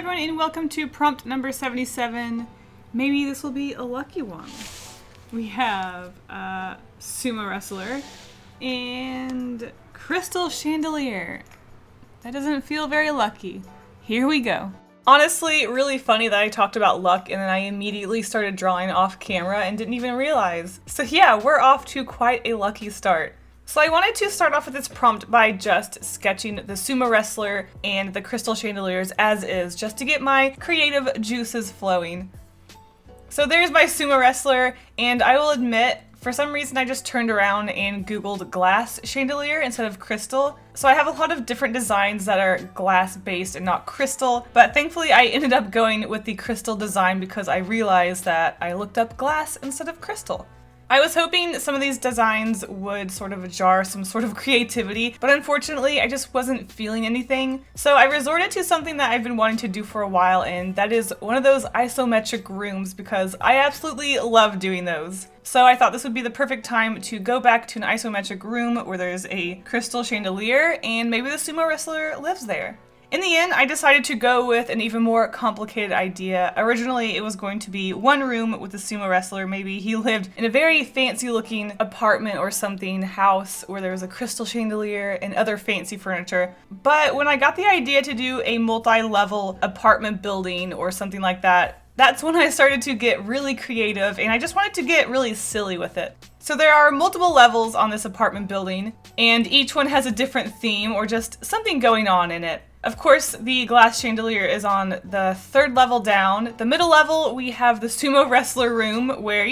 everyone, and welcome to prompt number 77. Maybe this will be a lucky one. We have a sumo wrestler and crystal chandelier. That doesn't feel very lucky. Here we go. Honestly, really funny that I talked about luck and then I immediately started drawing off camera and didn't even realize. So yeah, we're off to quite a lucky start. So I wanted to start off with this prompt by just sketching the sumo wrestler and the crystal chandeliers as is, just to get my creative juices flowing. So there's my sumo wrestler, and I will admit, for some reason I just turned around and Googled glass chandelier instead of crystal. So I have a lot of different designs that are glass based and not crystal, but thankfully I ended up going with the crystal design because I realized that I looked up glass instead of crystal. I was hoping some of these designs would sort of jar some sort of creativity, but unfortunately I just wasn't feeling anything. So I resorted to something that I've been wanting to do for a while, and that is one of those isometric rooms because I absolutely love doing those. So I thought this would be the perfect time to go back to an isometric room where there's a crystal chandelier and maybe the sumo wrestler lives there. In the end, I decided to go with an even more complicated idea. Originally, it was going to be one room with the sumo wrestler. Maybe he lived in a very fancy looking apartment or something, house, where there was a crystal chandelier and other fancy furniture. But when I got the idea to do a multi-level apartment building or something like that, that's when I started to get really creative and I just wanted to get really silly with it. So there are multiple levels on this apartment building, and each one has a different theme or just something going on in it. Of course, the glass chandelier is on the third level down. The middle level, we have the sumo wrestler room where,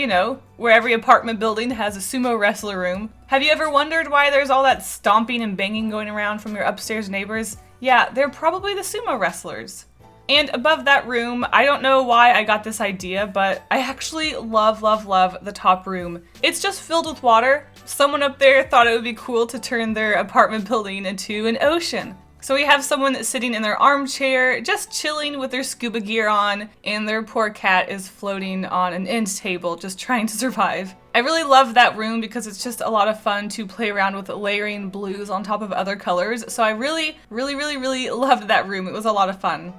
where every apartment building has a sumo wrestler room. Have you ever wondered why there's all that stomping and banging going around from your upstairs neighbors? Yeah, they're probably the sumo wrestlers. And above that room, I don't know why I got this idea, but I actually love the top room. It's just filled with water. Someone up there thought it would be cool to turn their apartment building into an ocean. So we have someone sitting in their armchair, just chilling with their scuba gear on, and their poor cat is floating on an end table, just trying to survive. I really love that room because it's just a lot of fun to play around with layering blues on top of other colors. So I really loved that room. It was a lot of fun.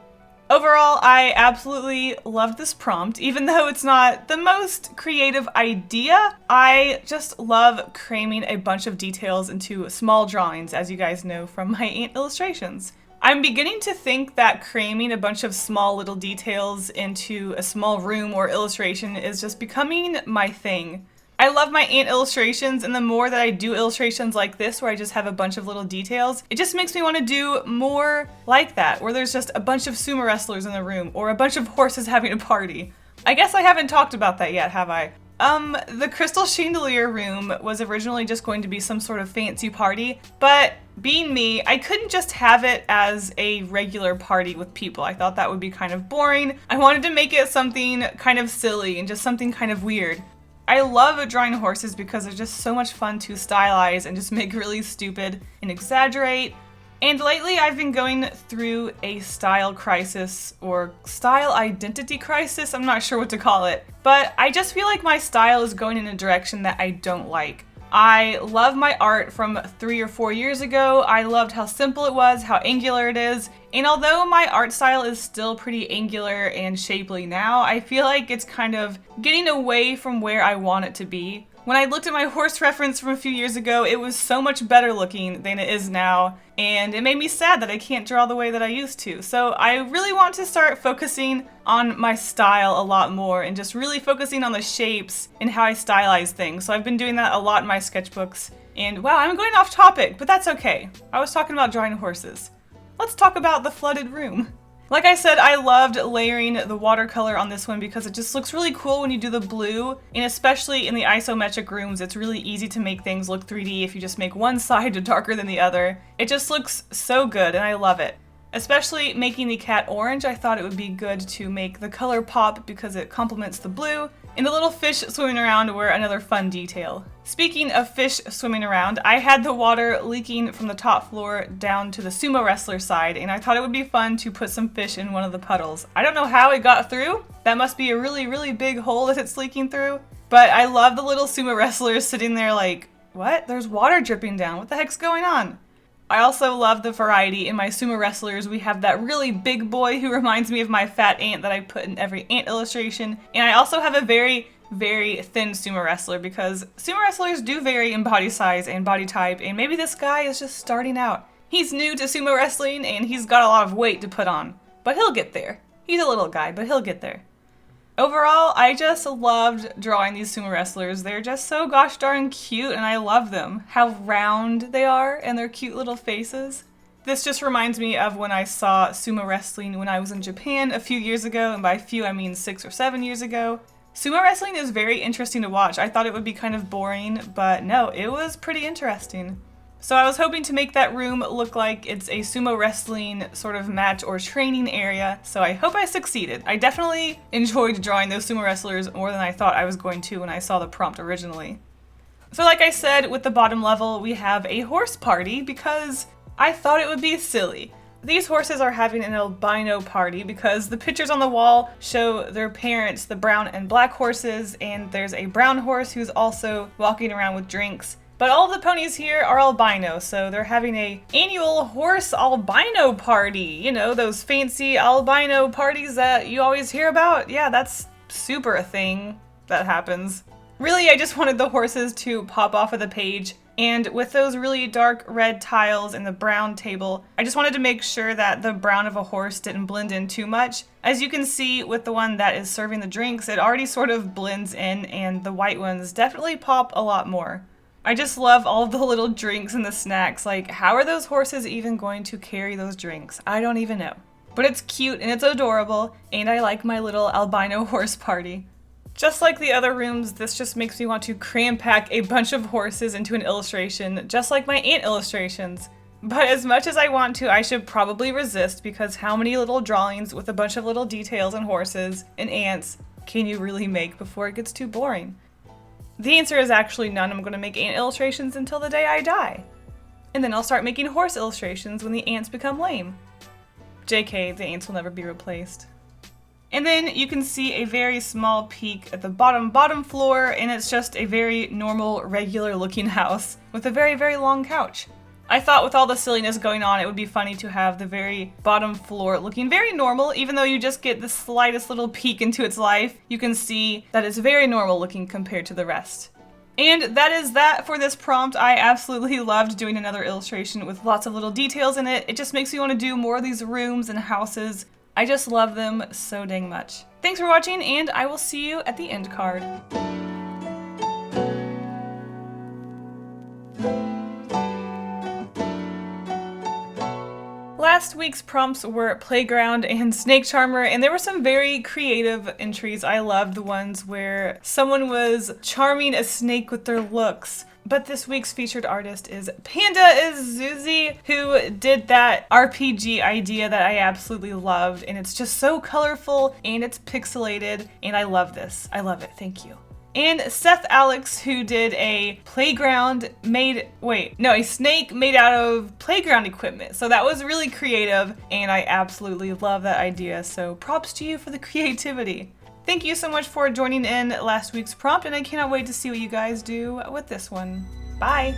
Overall, I absolutely loved this prompt. Even though it's not the most creative idea, I just love cramming a bunch of details into small drawings, as you guys know from my ant illustrations. I'm beginning to think that cramming a bunch of small little details into a small room or illustration is just becoming my thing. I love my ant illustrations, and the more that I do illustrations like this where I just have a bunch of little details, it just makes me want to do more like that, where there's just a bunch of sumo wrestlers in the room or a bunch of horses having a party. I guess I haven't talked about that yet, have I? The crystal chandelier room was originally just going to be some sort of fancy party, but being me, I couldn't just have it as a regular party with people. I thought that would be kind of boring. I wanted to make it something kind of silly and just something kind of weird. I love drawing horses because they're just so much fun to stylize and just make really stupid and exaggerate. And lately I've been going through a style crisis or style identity crisis, I'm not sure what to call it. But I just feel like my style is going in a direction that I don't like. I love my art from 3 or 4 years ago. I loved how simple it was, how angular it is. And although my art style is still pretty angular and shapely now, I feel like it's kind of getting away from where I want it to be. When I looked at my horse reference from a few years ago, it was so much better looking than it is now, and it made me sad that I can't draw the way that I used to. So I really want to start focusing on my style a lot more and just really focusing on the shapes and how I stylize things. So I've been doing that a lot in my sketchbooks. And wow, I'm going off topic, but that's okay. I was talking about drawing horses. Let's talk about the flooded room. Like I said, I loved layering the watercolor on this one because it just looks really cool when you do the blue, and especially in the isometric rooms, it's really easy to make things look 3D if you just make one side darker than the other. It just looks so good and I love it. Especially making the cat orange, I thought it would be good to make the color pop because it complements the blue. And the little fish swimming around were another fun detail. Speaking of fish swimming around, I had the water leaking from the top floor down to the sumo wrestler side, and I thought it would be fun to put some fish in one of the puddles. I don't know how it got through. That must be a really big hole that it's leaking through. But I love the little sumo wrestlers sitting there like, what? There's water dripping down. What the heck's going on? I also love the variety in my sumo wrestlers. We have that really big boy who reminds me of my fat ant that I put in every ant illustration. And I also have a very, very thin sumo wrestler because sumo wrestlers do vary in body size and body type, and maybe this guy is just starting out. He's new to sumo wrestling and he's got a lot of weight to put on, but he'll get there. He's a little guy, but he'll get there. Overall, I just loved drawing these sumo wrestlers. They're just so gosh darn cute and I love them. How round they are and their cute little faces. This just reminds me of when I saw sumo wrestling when I was in Japan a few years ago, and by few I mean 6 or 7 years ago. Sumo wrestling is very interesting to watch. I thought it would be kind of boring, but no, it was pretty interesting. So I was hoping to make that room look like it's a sumo wrestling sort of match or training area, so I hope I succeeded. I definitely enjoyed drawing those sumo wrestlers more than I thought I was going to when I saw the prompt originally. So like I said, with the bottom level, we have a horse party because I thought it would be silly. These horses are having an albino party because the pictures on the wall show their parents, the brown and black horses, and there's a brown horse who's also walking around with drinks. But all of the ponies here are albino, so they're having a annual horse albino party. You know, those fancy albino parties that you always hear about? Yeah, that's super a thing that happens. Really, I just wanted the horses to pop off of the page, and with those really dark red tiles and the brown table, I just wanted to make sure that the brown of a horse didn't blend in too much. As you can see with the one that is serving the drinks, it already sort of blends in, and the white ones definitely pop a lot more. I just love all of the little drinks and the snacks. Like, how are those horses even going to carry those drinks? I don't even know. But it's cute and it's adorable, and I like my little albino horse party. Just like the other rooms, this just makes me want to cram pack a bunch of horses into an illustration, just like my ant illustrations. But as much as I want to, I should probably resist, because how many little drawings with a bunch of little details and horses and ants can you really make before it gets too boring? The answer is actually none. I'm going to make ant illustrations until the day I die. And then I'll start making horse illustrations when the ants become lame. JK, the ants will never be replaced. And then you can see a very small peak at the bottom floor, and it's just a very normal, regular looking house with a very, very long couch. I thought with all the silliness going on, it would be funny to have the very bottom floor looking very normal, even though you just get the slightest little peek into its life. You can see that it's very normal looking compared to the rest. And that is that for this prompt. I absolutely loved doing another illustration with lots of little details in it. It just makes me want to do more of these rooms and houses. I just love them so dang much. Thanks for watching, and I will see you at the end card. Last week's prompts were Playground and Snake Charmer, and there were some very creative entries. I loved the ones where someone was charming a snake with their looks. But this week's featured artist is Panda is Zuzi, who did that RPG idea that I absolutely loved, and it's just so colorful and it's pixelated, and I love this. I love it. Thank you. And Seth Alex, who did a a snake made out of playground equipment. So that was really creative, and I absolutely love that idea. So props to you for the creativity. Thank you so much for joining in last week's prompt, and I cannot wait to see what you guys do with this one. Bye!